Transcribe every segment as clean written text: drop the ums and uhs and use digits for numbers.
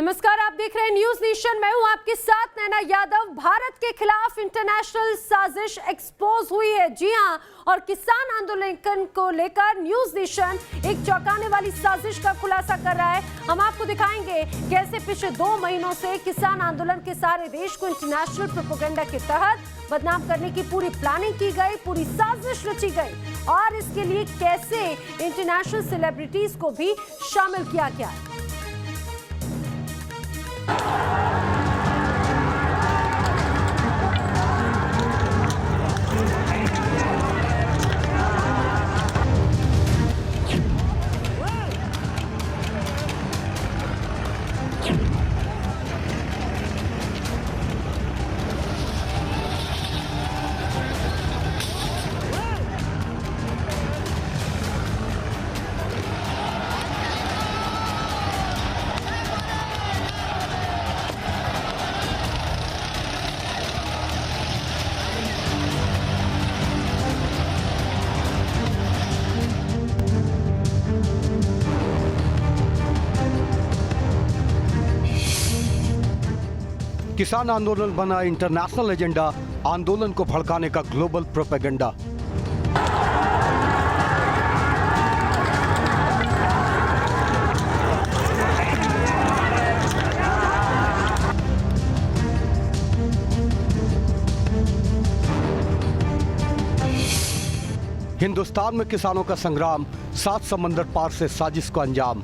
नमस्कार, आप देख रहे हैं न्यूज नेशन। मैं हूं आपके साथ नैना यादव। भारत के खिलाफ इंटरनेशनल साजिश एक्सपोज हुई है। जी हां, और किसान आंदोलन को लेकर न्यूज नेशन एक चौंकाने वाली साजिश का खुलासा कर रहा है। हम आपको दिखाएंगे कैसे पिछले 2 महीनों से किसान आंदोलन के सारे देश को इंटरनेशनल प्रोपेगेंडा के तहत बदनाम करने की पूरी प्लानिंग की गई, पूरी साजिश रची गई और इसके लिए कैसे इंटरनेशनल सेलिब्रिटीज को भी शामिल किया गया। किसान आंदोलन बना इंटरनेशनल एजेंडा, आंदोलन को भड़काने का ग्लोबल प्रोपेगेंडा। हिंदुस्तान में किसानों का संग्राम, 7 समंदर पार से साजिश को अंजाम।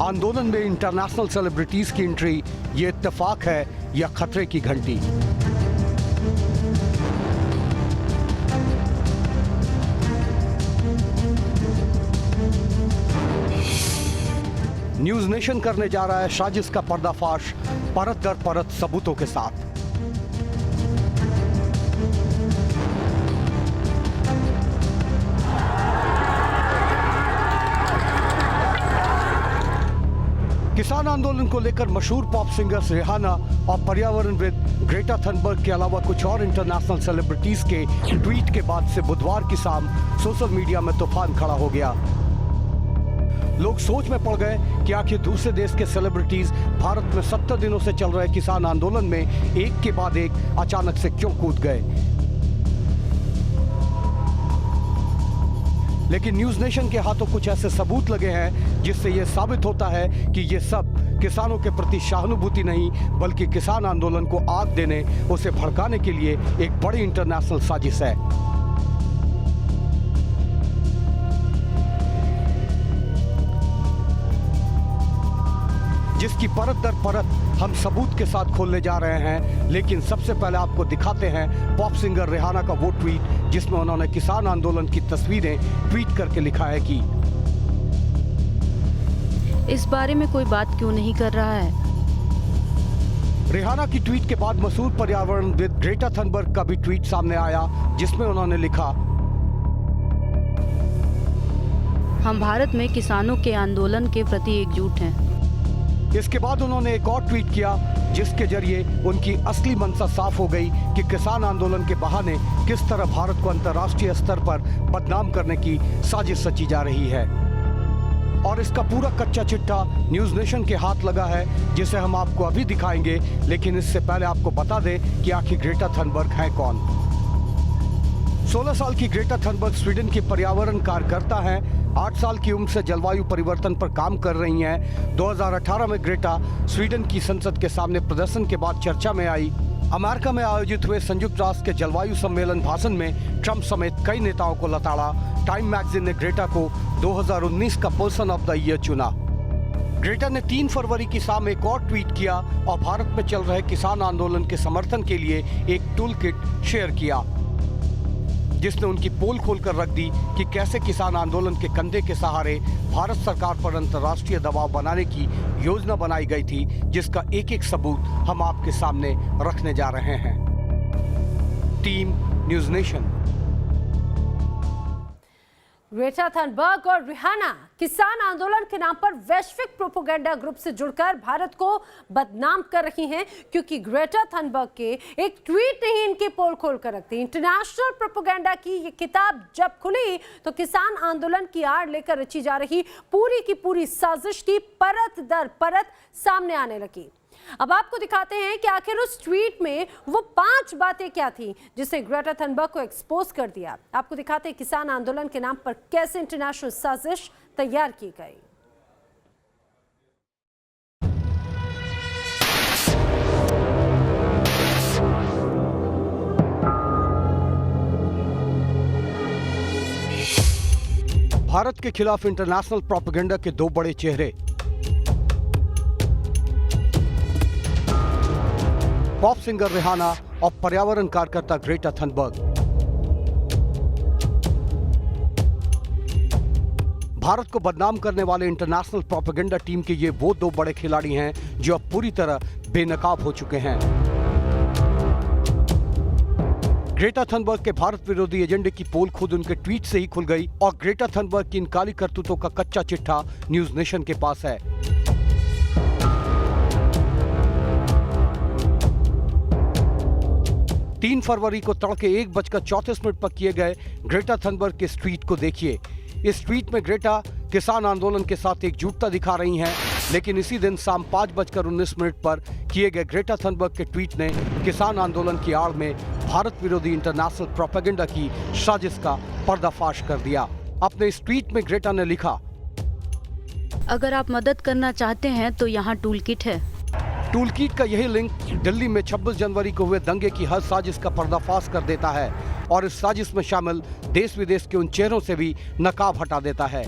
आंदोलन में इंटरनेशनल सेलिब्रिटीज की एंट्री, ये इत्तेफाक है या खतरे की घंटी। न्यूज नेशन करने जा रहा है साजिश का पर्दाफाश, परत दर परत सबूतों के साथ। किसान आंदोलन को लेकर मशहूर पॉप सिंगर्स रिहाना और पर्यावरणविद ग्रेटा थनबर्ग के अलावा कुछ और इंटरनेशनल सेलिब्रिटीज के ट्वीट के बाद से बुधवार की शाम सोशल मीडिया में तूफान खड़ा हो गया। लोग सोच में पड़ गए कि आखिर दूसरे देश के सेलिब्रिटीज भारत में 70 दिनों से चल रहे किसान आंदोलन में एक के बाद एक अचानक से क्यों कूद गए। लेकिन न्यूज नेशन के हाथों कुछ ऐसे सबूत लगे हैं जिससे यह साबित होता है कि ये सब किसानों के प्रति सहानुभूति नहीं, बल्कि किसान आंदोलन को आग देने, उसे भड़काने के लिए एक बड़ी इंटरनेशनल साजिश है। जिसकी परत दर परत हम सबूत के साथ खोलने जा रहे हैं। लेकिन सबसे पहले आपको दिखाते हैं पॉप सिंगर रिहाना का वो ट्वीट जिसमें उन्होंने किसान आंदोलन की तस्वीरें ट्वीट करके लिखा है कि इस बारे में कोई बात क्यों नहीं कर रहा है। रिहाना की ट्वीट के बाद मशहूर पर्यावरणविद ग्रेटा थनबर्ग का भी ट्वीट सामने आया जिसमें उन्होंने लिखा, हम भारत में किसानों के आंदोलन के प्रति एकजुट हैं। इसके बाद उन्होंने एक और ट्वीट किया जिसके जरिए उनकी असली मंशा साफ हो गई कि किसान आंदोलन के बहाने किस तरह भारत को अंतर्राष्ट्रीय स्तर पर बदनाम करने की साजिश रची जा रही है। और इसका पूरा कच्चा चिट्ठा न्यूज नेशन के हाथ लगा है जिसे हम आपको अभी दिखाएंगे। लेकिन इससे पहले आपको बता दें कि आखिर ग्रेटा थनबर्ग है कौन। 16 साल की ग्रेटा थनबर्ग स्वीडन की पर्यावरण कार्यकर्ता हैं। 8 साल की उम्र से जलवायु परिवर्तन पर काम कर रही हैं। 2018 में ग्रेटा स्वीडन की संसद के सामने प्रदर्शन के बाद चर्चा में आई। अमेरिका में आयोजित हुए संयुक्त राष्ट्र के जलवायु सम्मेलन भाषण में ट्रंप समेत कई नेताओं को लताड़ा। टाइम मैगजीन ने ग्रेटा को 2019 का पर्सन ऑफ द ईयर चुना। ग्रेटा ने 3 फरवरी की शाम एक और ट्वीट किया और भारत में चल रहे किसान आंदोलन के समर्थन के लिए एक टूल किट शेयर किया जिसने उनकी पोल खोलकर रख दी कि कैसे किसान आंदोलन के कंधे के सहारे भारत सरकार पर अंतर्राष्ट्रीय दबाव बनाने की योजना बनाई गई थी, जिसका एक एक सबूत हम आपके सामने रखने जा रहे हैं। Team news nation. Greta Thunberg और रिहाना किसान आंदोलन के नाम पर वैश्विक प्रोपेगेंडा ग्रुप से जुड़कर भारत को बदनाम कर रही हैं, क्योंकि ग्रेटा थनबर्ग के एक ट्वीट ने ही इनकी पोल खोल कर रख दी। इंटरनेशनल प्रोपेगेंडा की ये किताब जब खुली तो किसान आंदोलन की आड़ लेकर रची जा रही पूरी की पूरी साजिश की परत दर परत सामने आने लगी। अब आपको दिखाते हैं कि आखिर उस ट्वीट में वो 5 बातें क्या थी जिसने ग्रेटा थनबर्ग को एक्सपोज कर दिया। आपको दिखाते हैं किसान आंदोलन के नाम पर कैसे इंटरनेशनल साजिश तैयार की गई। भारत के खिलाफ इंटरनेशनल प्रोपेगेंडा के 2 बड़े चेहरे, पॉप सिंगर रिहाना और पर्यावरण कार्यकर्ता ग्रेटा थनबर्ग। भारत को बदनाम करने वाले इंटरनेशनल प्रोपेगेंडा टीम के ये वो 2 बड़े खिलाड़ी हैं जो अब पूरी तरह बेनकाब हो चुके हैं। ग्रेटा थनबर्ग के भारत विरोधी एजेंडे की पोल खुद उनके ट्वीट से ही खुल गई और ग्रेटा थनबर्ग की इन काली करतूतों का कच्चा चिट्ठा न्यूज नेशन के पास है। तीन फरवरी को तड़के 1:34 पर किए गए ग्रेटा थनबर्ग के इस ट्वीट को देखिए। इस ट्वीट में ग्रेटा किसान आंदोलन के साथ एकजुटता दिखा रही हैं, लेकिन इसी दिन शाम 5:19 पर किए गए ग्रेटा थनबर्ग के ट्वीट ने किसान आंदोलन की आड़ में भारत विरोधी इंटरनेशनल प्रोपेगेंडा की साजिश का पर्दाफाश कर दिया। अपने इस ट्वीट में ग्रेटा ने लिखा, अगर आप मदद करना चाहते हैं तो यहाँ टूल किट है। टूलकिट का यही लिंक दिल्ली में 26 जनवरी को हुए दंगे की हर साजिश का पर्दाफाश कर देता है और इस साजिश में शामिल देश विदेश के उन चेहरों से भी नकाब हटा देता है।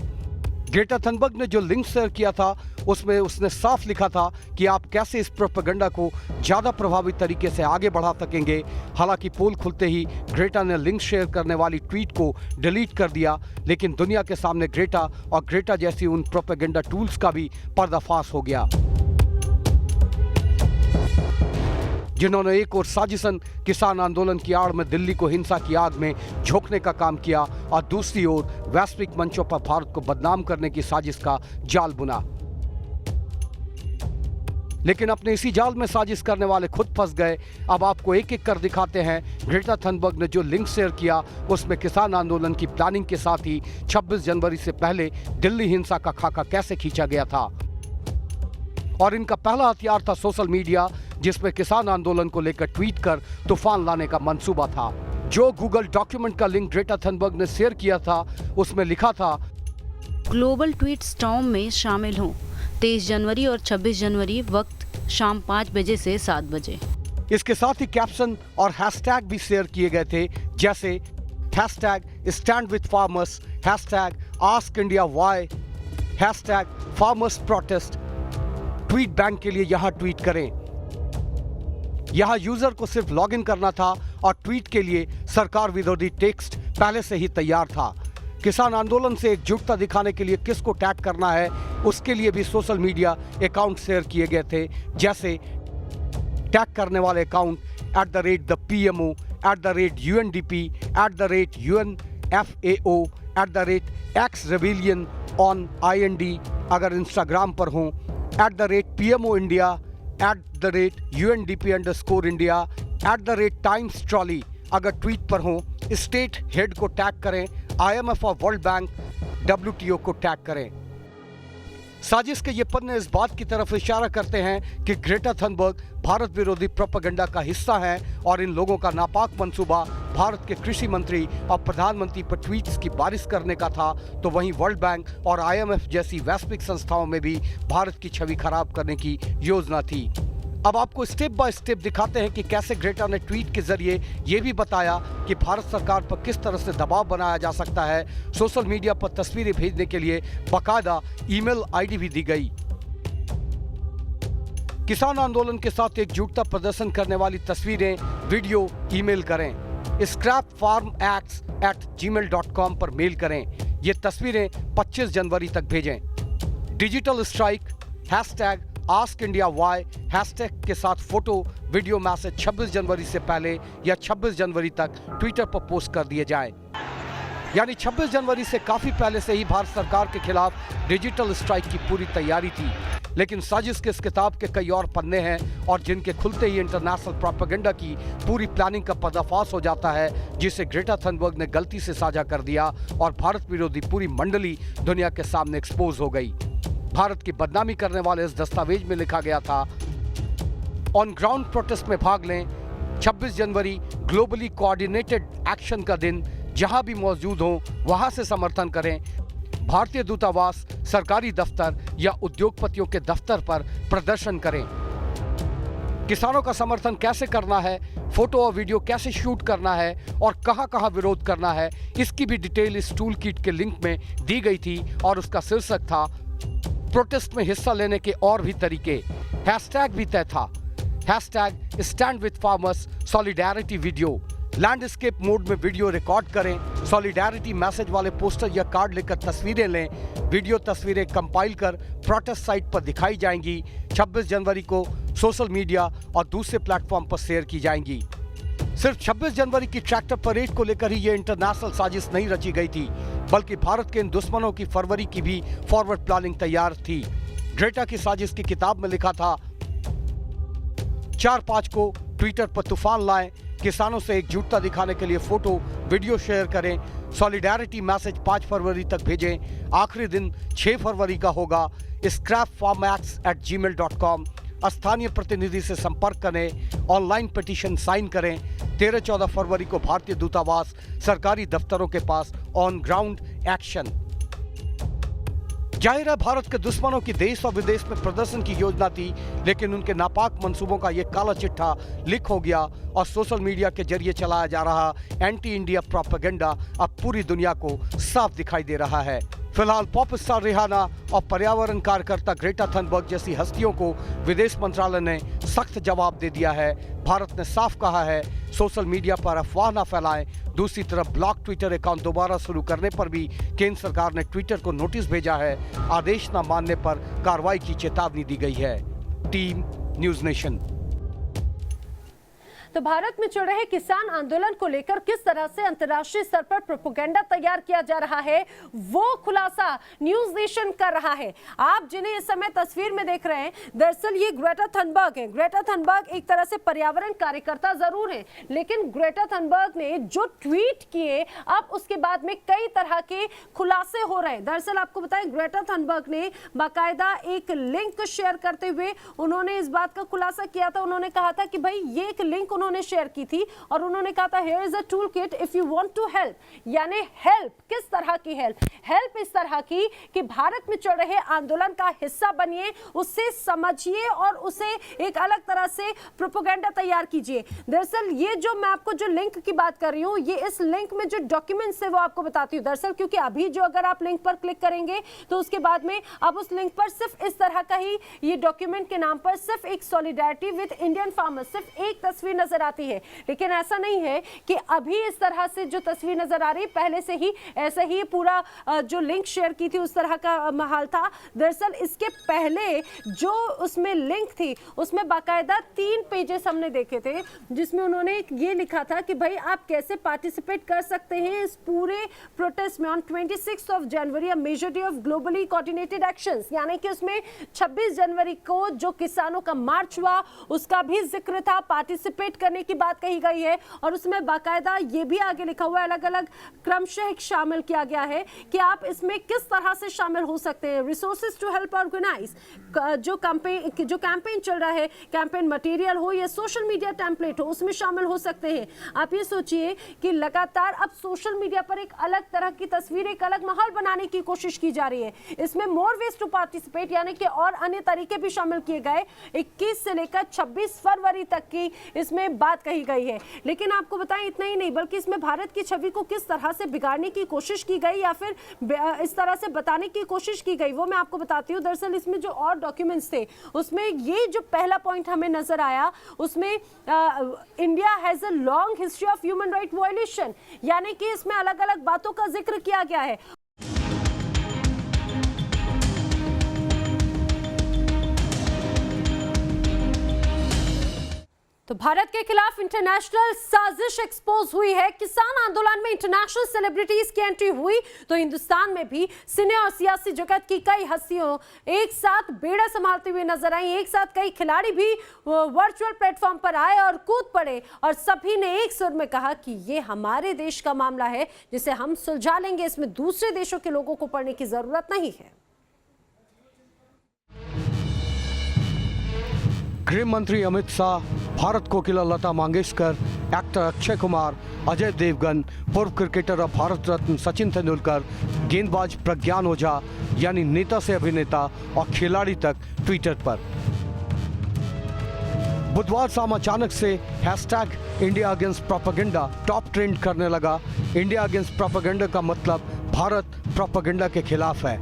ग्रेटा थनबर्ग ने जो लिंक शेयर किया था उसमें उसने साफ लिखा था कि आप कैसे इस प्रोपेगेंडा को ज़्यादा प्रभावी तरीके से आगे बढ़ा सकेंगे। हालांकि पोल खुलते ही ग्रेटा ने लिंक शेयर करने वाली ट्वीट को डिलीट कर दिया, लेकिन दुनिया के सामने ग्रेटा और ग्रेटा जैसी उन प्रोपेगेंडा टूल्स का भी पर्दाफाश हो गया, जिन्होंने एक और साजिशन किसान आंदोलन की आड़ में दिल्ली को हिंसा की आग में झोंकने का काम किया और दूसरी ओर वैश्विक मंचों पर भारत को बदनाम करने की साजिश का जाल बुना। लेकिन अपने इसी जाल में साजिश करने वाले खुद फंस गए। अब आपको एक एक कर दिखाते हैं ग्रेटा थनबर्ग ने जो लिंक शेयर किया उसमें किसान आंदोलन की प्लानिंग के साथ ही 26 जनवरी से पहले दिल्ली हिंसा का खाका कैसे खींचा गया था। और इनका पहला हथियार था सोशल मीडिया, जिसमें किसान आंदोलन को लेकर ट्वीट कर तूफान लाने का मंसूबा था। जो गूगल डॉक्यूमेंट का लिंक ग्रेटा थनबर्ग ने शेयर किया था उसमें लिखा था, ग्लोबल ट्वीट स्टॉर्म में शामिल हों 23 जनवरी और 26 जनवरी, वक्त शाम 5 बजे से 7 बजे। इसके साथ ही कैप्शन और हैशटैग भी शेयर किए गए थे, जैसे hashtag stand with farmers, hashtag ask India why, hashtag farmers protest. Tweet bank के लिए यहाँ ट्वीट करें। यहाँ यूजर को सिर्फ लॉगिन करना था और ट्वीट के लिए सरकार विरोधी टेक्स्ट पहले से ही तैयार था। किसान आंदोलन से एकजुटता दिखाने के लिए किसको टैग करना है उसके लिए भी सोशल मीडिया अकाउंट शेयर किए गए थे, जैसे टैग करने वाले account @PMO, @UNDP, @UNFAO, @X-Rebellion on IND अगर इंस्टाग्राम पर हों, @PMO India, @UNDP_India, @TimesTrolley अगर ट्वीट पर हों। स्टेट हेड को टैग करें, IMF और वर्ल्ड बैंक, WTO को टैग करें। साजिश के ये पन्ने इस बात की तरफ इशारा करते हैं कि ग्रेटा थनबर्ग भारत विरोधी प्रोपेगेंडा का हिस्सा हैं और इन लोगों का नापाक मंसूबा भारत के कृषि मंत्री और प्रधानमंत्री पर ट्वीट्स की बारिश करने का था, तो वहीं वर्ल्ड बैंक और IMF जैसी वैश्विक संस्थाओं में भी भारत की छवि खराब करने की योजना थी। अब आपको स्टेप बाय स्टेप दिखाते हैं कि कैसे ग्रेटा ने ट्वीट के जरिए ये भी बताया कि भारत सरकार पर किस तरह से दबाव बनाया जा सकता है। सोशल मीडिया पर तस्वीरें भेजने के लिए बाकायदा ईमेल आईडी भी दी गई। किसान आंदोलन के साथ एकजुटता प्रदर्शन करने वाली तस्वीरें, वीडियो ईमेल करें। scrapfarmacts@gmail.com पर मेल करें। ये तस्वीरें 25 जनवरी तक भेजें। Digital strike, hashtag ask India why, hashtag के साथ फोटो वीडियो मैसेज 26 जनवरी से पहले या 26 जनवरी तक ट्विटर पर पोस्ट कर दिए जाएं। यानी 26 जनवरी से काफी पहले से ही भारत सरकार के खिलाफ डिजिटल स्ट्राइक की पूरी तैयारी थी। लेकिन साजिश के इस किताब के कई और पन्ने हैं और जिनके खुलते ही इंटरनेशनल प्रोपेगेंडा की पूरी प्लानिंग का पर्दाफाश हो जाता है, जिसे ग्रेटा थनबर्ग ने गलती से साझा कर दिया और भारत विरोधी पूरी मंडली दुनिया के सामने एक्सपोज हो गई। भारत की बदनामी करने वाले इस दस्तावेज में लिखा गया था, ऑन ग्राउंड प्रोटेस्ट में भाग लें, 26 जनवरी ग्लोबली कोऑर्डिनेटेड एक्शन का दिन, जहां भी मौजूद हों वहां से समर्थन करें, भारतीय दूतावास, सरकारी दफ्तर या उद्योगपतियों के दफ्तर पर प्रदर्शन करें। किसानों का समर्थन कैसे करना है, फोटो और वीडियो कैसे शूट करना है और कहां-कहां विरोध करना है, इसकी भी डिटेल इस टूल किट के लिंक में दी गई थी और उसका शीर्षक था प्रोटेस्ट में हिस्सा लेने के और भी तरीके। हैशटैग भी तय था, hashtag stand with farmers solidarity video. Landscape mode में वीडियो रिकॉर्ड करें, सॉलिडेरिटी मैसेज वाले पोस्टर या कार्ड लेकर तस्वीरें लें, वीडियो तस्वीरें कंपाइल कर प्रोटेस्ट साइट पर दिखाई जाएंगी। 26 जनवरी को सोशल मीडिया और दूसरे प्लेटफॉर्म पर शेयर की जाएंगी। सिर्फ 26 जनवरी की ट्रैक्टर परेड को लेकर ही ये इंटरनेशनल साजिश नहीं रची गई थी, बल्कि भारत के इन दुश्मनों की फरवरी की भी फॉरवर्ड प्लानिंग तैयार थी। ग्रेटा की साजिश की किताब में लिखा था, 4-5 को ट्विटर पर तूफान लाएं, किसानों से एकजुटता दिखाने के लिए फोटो वीडियो शेयर करें, सॉलिडेरिटी मैसेज 5 फरवरी तक भेजें, आखिरी दिन 6 फरवरी का होगा, scrapfarmax@gmail.com, स्थानीय प्रतिनिधि से संपर्क करें, ऑनलाइन पिटीशन साइन करें, 13-14 फरवरी को भारतीय दूतावास, सरकारी दफ्तरों के पास ऑन ग्राउंड एक्शन। जाहिर है भारत के दुश्मनों की देश और विदेश में प्रदर्शन की योजना थी, लेकिन उनके नापाक मंसूबों का यह काला चिट्ठा लीक हो गया और सोशल मीडिया के जरिए चलाया जा रहा एंटी इंडिया प्रोपेगेंडा अब पूरी दुनिया को साफ दिखाई दे रहा है। फिलहाल पॉप स्टार रिहाना और पर्यावरण कार्यकर्ता ग्रेटा थनबर्ग जैसी हस्तियों को विदेश मंत्रालय ने सख्त जवाब दे दिया है। भारत ने साफ कहा है, सोशल मीडिया पर अफवाह न फैलाएं। दूसरी तरफ ब्लॉक ट्विटर अकाउंट दोबारा शुरू करने पर भी केंद्र सरकार ने ट्विटर को नोटिस भेजा है। आदेश न मानने पर कार्रवाई की चेतावनी दी गई है। Team news nation. तो भारत में चल रहे किसान आंदोलन को लेकर किस तरह से अंतर्राष्ट्रीय स्तर पर प्रोपेगेंडा तैयार किया जा रहा है, वो खुलासा न्यूज नेशन कर रहा है। आप जिन्हें इस समय तस्वीर में देख रहे हैं, दरअसल ये ग्रेटा थनबर्ग है। ग्रेटा थनबर्ग एक तरह से पर्यावरण कार्यकर्ता जरूर है, लेकिन ग्रेटा थनबर्ग ने जो ट्वीट किए, अब उसके बाद में कई तरह के खुलासे हो रहे हैं। दरअसल आपको बताएं, ग्रेटा थनबर्ग ने बाकायदा एक लिंक शेयर करते हुए उन्होंने इस बात का खुलासा किया था। उन्होंने कहा था कि भाई ये एक लिंक उन्होंने शेयर की थी और उन्होंने कहा था, here is a tool kit if you want to help. यानी हेल्प किस तरह की हेल्प इस तरह की कि भारत में चल रहे आंदोलन का हिस्सा बनिए, उससे समझिए और उसे एक अलग तरह से प्रोपेगेंडा तैयार कीजिए। दरअसल ये जो मैं आपको जो लिंक की बात कर रही हूँ, ये इस लिंक में जो डॉक्यूमेंट्स है वो आपको बताती हूँ। दरअसल क्योंकि अभी जो अगर आप लिंक पर क्लिक करेंगे तो उसके बाद में अब उस लिंक पर सिर्फ इस तरह का ही ये डॉक्यूमेंट के नाम पर सिर्फ एक सॉलिडेरिटी विद इंडियन फार्मर्स, सिर्फ एक तस्वीर नजर आती है। लेकिन ऐसा नहीं है कि अभी इस तरह से जो तस्वीर नजर आ रही, पहले से ही ऐसे ही पूरा जो लिंक शेयर की थी उस तरह का माहौल था। दरअसल इसके पहले जो उसमें लिंक थी उसमें बाकायदा 3 पेजेस हमने देखे थे, जिसमें उन्होंने ये लिखा था कि भाई आप कैसे पार्टिसिपेट कर सकते हैं इस पूरे प्रोटेस्ट में on 26 of January, a major day of globally coordinated actions. यानी कि उसमें 26 जनवरी को जो किसानों का मार्च हुआ उसका भी जिक्र था, पार्टिसिपेट करने की बात कही गई है और उसमें बाकायदा ये भी आगे लिखा हुआ है, अलग अलग क्रमशः शामिल किया गया है कि आप इसमें किस तरह से शामिल हो सकते हैं। रिसोर्सेज टू हेल्प ऑर्गेनाइज, जो कैंपेन चल रहा है, कैंपेन मटेरियल हो या सोशल मीडिया टेम्पलेट हो, उसमें शामिल हो सकते हैं। आप ये सोचिए कि लगातार अब सोशल मीडिया पर एक अलग तरह की तस्वीर, एक अलग माहौल बनाने की कोशिश की जा रही है। इसमें मोर वेज टू पार्टिसिपेट यानी कि और अन्य तरीके भी शामिल किए गए। 21 से लेकर 26 फरवरी तक की इसमें बात कही गई है। लेकिन आपको बताएं, इतना ही नहीं बल्कि इसमें भारत की छवि को किस तरह से बिगाड़ने की कोशिश की गई या फिर इस तरह से बताने की कोशिश की गई वो मैं आपको बताती हूँ। दरअसल इसमें जो और डॉक्यूमेंट्स थे उसमें ये जो पहला पॉइंट हमें नजर आया उसमें India has a long history of human right violation, यानी कि इसमें अलग अलग बातों का जिक्र किया गया है। तो भारत के खिलाफ इंटरनेशनल साजिश एक्सपोज हुई है। किसान आंदोलन में इंटरनेशनल सेलिब्रिटीज की एंट्री हुई तो हिंदुस्तान में भी सिने और सियासी जगत की कई हस्तियों एक साथ बेड़ा संभालते हुए नजर आई। एक साथ कई खिलाड़ी भी वर्चुअल प्लेटफॉर्म पर आए और कूद पड़े और सभी ने एक सुर में कहा कि ये हमारे देश का मामला है जिसे हम सुलझा लेंगे, इसमें दूसरे देशों के लोगों को पढ़ने की जरूरत नहीं है। गृह मंत्री अमित शाह, भारत कोकिला लता मंगेशकर, एक्टर अक्षय कुमार, अजय देवगन, पूर्व क्रिकेटर और भारत रत्न सचिन तेंदुलकर, गेंदबाज प्रज्ञान ओझा यानी नेता से अभिनेता और खिलाड़ी तक ट्विटर पर। बुधवार शाम अचानक से hashtag India against propaganda top trend करने लगा। इंडिया अगेंस्ट प्रोपेगेंडा का मतलब भारत प्रोपेगेंडा के खिलाफ है।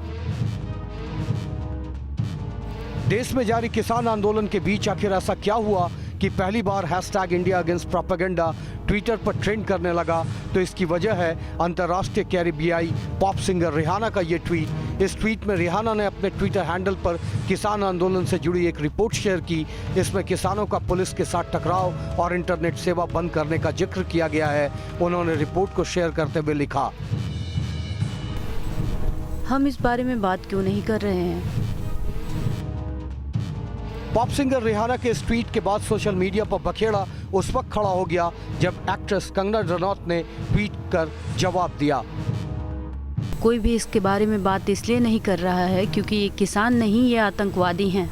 देश में जारी किसान आंदोलन के बीच आखिर ऐसा क्या हुआ कि पहली बार hashtag India against propaganda Twitter पर ट्रेंड करने लगा? तो इसकी वजह है अंतर्राष्ट्रीय कैरिबियाई पॉप सिंगर रिहाना का ये ट्वीट। इस ट्वीट में रिहाना ने अपने ट्विटर हैंडल पर किसान आंदोलन से जुड़ी एक रिपोर्ट शेयर की। इसमें किसानों का पुलिस के साथ टकराव और इंटरनेट सेवा बंद करने का जिक्र किया गया है। उन्होंने रिपोर्ट को शेयर करते हुए लिखा, हम इस बारे में बात क्यों नहीं कर रहे हैं? पॉप सिंगर रिहाना के इस ट्वीट के बाद सोशल मीडिया पर बखेड़ा उस वक्त खड़ा हो गया जब एक्ट्रेस कंगना रनौत ने ट्वीट कर जवाब दिया। कोई भी इसके बारे में बात इसलिए नहीं कर रहा है क्योंकि ये किसान नहीं, ये आतंकवादी हैं।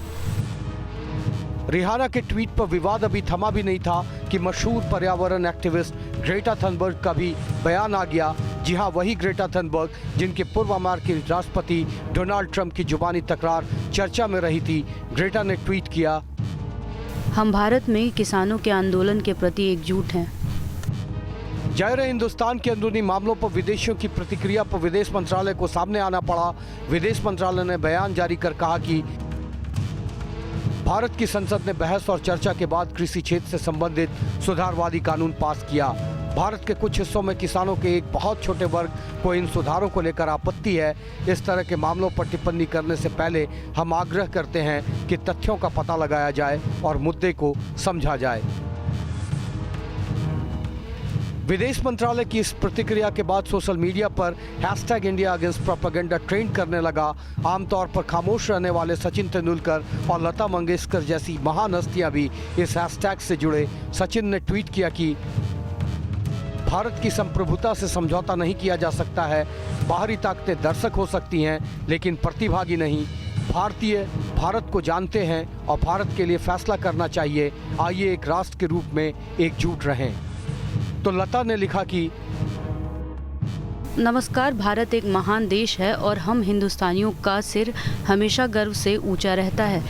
रिहाना के ट्वीट पर विवाद अभी थमा भी नहीं था कि मशहूर पर्यावरण एक्टिविस्ट ग्रेटा थनबर्ग का भी बयान आ गया। जी हां, वही ग्रेटा थनबर्ग जिनके पूर्व अमेरिकी राष्ट्रपति डोनाल्ड ट्रंप की जुबानी तकरार चर्चा में रही थी। ग्रेटा ने ट्वीट किया, हम भारत में किसानों के आंदोलन के प्रति एकजुट हैं। जाहिर है हिंदुस्तान के अंदरूनी मामलों पर विदेशियों की प्रतिक्रिया पर विदेश मंत्रालय को सामने आना पड़ा। विदेश मंत्रालय ने बयान जारी कर कहा कि भारत की संसद ने बहस और चर्चा के बाद कृषि क्षेत्र से संबंधित सुधारवादी कानून पास किया। भारत के कुछ हिस्सों में किसानों के एक बहुत छोटे वर्ग को इन सुधारों को लेकर आपत्ति है। इस तरह के मामलों पर टिप्पणी करने से पहले हम आग्रह करते हैं कि तथ्यों का पता लगाया जाए और मुद्दे को समझा जाए। विदेश मंत्रालय की इस प्रतिक्रिया के बाद सोशल मीडिया पर hashtag India against propaganda trend करने लगा। आमतौर पर खामोश रहने वाले सचिन तेंदुलकर और लता मंगेशकर जैसी महान हस्तियां भी इस हैशटैग से जुड़े। सचिन ने ट्वीट किया कि भारत की संप्रभुता से समझौता नहीं किया जा सकता है। बाहरी ताकतें दर्शक हो सकती हैं लेकिन प्रतिभागी नहीं। भारतीय भारत को जानते हैं और भारत के लिए फैसला करना चाहिए। आइए एक राष्ट्र के रूप में एकजुट रहें। तो लता ने लिखा कि नमस्कार, भारत एक महान देश है और हम हिंदुस्तानियों का सिर हमेशा गर्व से ऊंचा रहता है।